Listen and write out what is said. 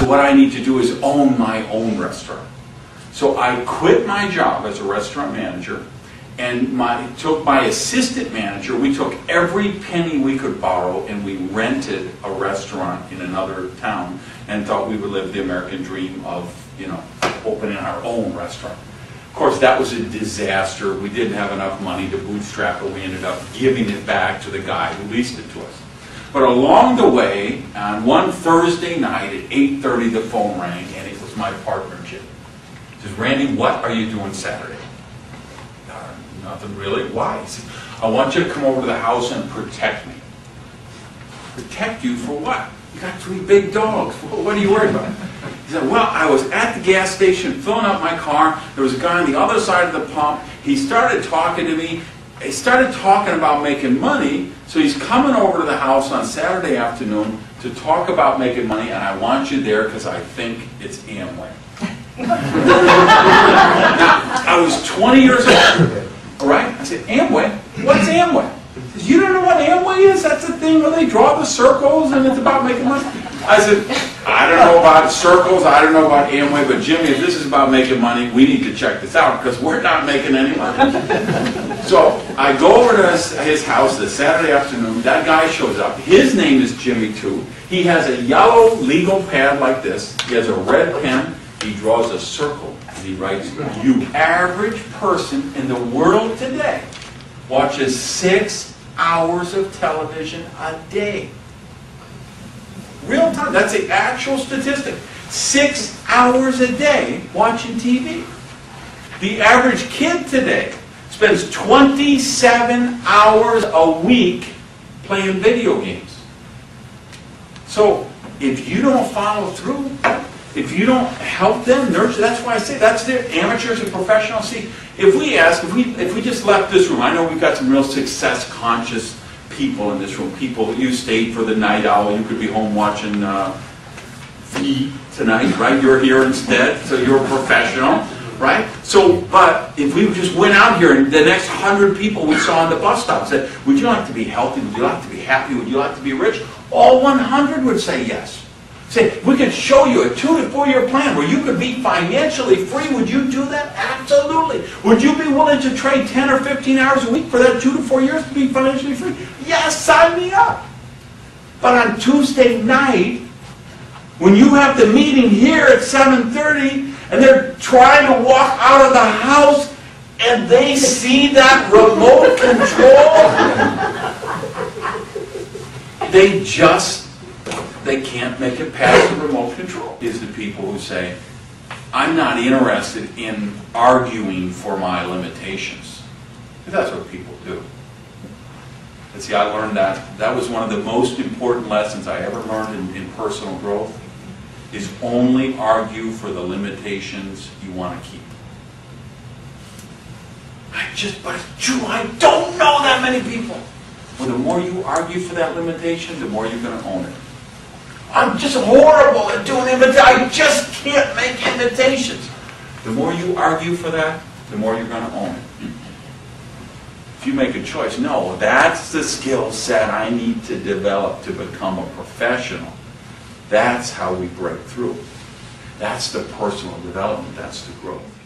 what I need to do is own my own restaurant. So I quit my job as a restaurant manager, and took my assistant manager. We took every penny we could borrow, and we rented a restaurant in another town, and thought we would live the American dream of, opening our own restaurant. Of course, that was a disaster. We didn't have enough money to bootstrap it. We ended up giving it back to the guy who leased it to us. But along the way, on one Thursday night at 8:30, the phone rang, and it was my partner, Jim. He says, "Randy, what are you doing Saturday?" "Nothing really." "Why?" He says, "I want you to come over to the house and protect me." "Protect you for what? You got 3 big dogs. What are you worried about?" He said, "Well, I was at the gas station filling up my car. There was a guy on the other side of the pump. He started talking to me. He started talking about making money. So he's coming over to the house on Saturday afternoon to talk about making money, and I want you there because I think it's Amway." Now, I was 20 years old. All right? I said, "Amway? What's Amway?" He says, "You don't know what Amway is? That's the thing where they draw the circles and it's about making money." I said, "I don't know about circles, I don't know about Amway, but Jimmy, if this is about making money, we need to check this out because we're not making any money." So I go over to his house this Saturday afternoon. That guy shows up. His name is Jimmy too. He has a yellow legal pad like this. He has a red pen. He draws a circle and he writes, "You average person in the world today watches 6 hours of television a day." Real time. That's the actual statistic. 6 hours a day watching TV. The average kid today spends 27 hours a week playing video games. So if you don't follow through, if you don't help them nurture, that's why I say that's their amateurs and professionals. See, if we just left this room, I know we've got some real success conscious people in this room. People, you stayed for the night owl. You could be home watching V tonight, right? You're here instead, so you're a professional, right? So, but if we just went out here and the next 100 people we saw on the bus stop said, "Would you like to be healthy? Would you like to be happy? Would you like to be rich?" All 100 would say yes. Say, "We could show you a 2 to 4 year plan where you could be financially free." Would you do that? Absolutely. Would you be willing to trade 10 or 15 hours a week for that 2 to 4 years to be financially free? Yes, sign me up. But on Tuesday night, when you have the meeting here at 7:30 and they're trying to walk out of the house and they see that remote control, they can't make it past the remote control. Is the people who say, "I'm not interested in arguing for my limitations." That's what people do. And see, I learned that was one of the most important lessons I ever learned in personal growth, is only argue for the limitations you want to keep. I don't know that many people. Well, the more you argue for that limitation, the more you're going to own it. "I'm just horrible at doing invitations. I just can't make invitations." The more you argue for that, the more you're going to own it. If you make a choice, no, that's the skill set I need to develop to become a professional. That's how we break through. That's the personal development. That's the growth.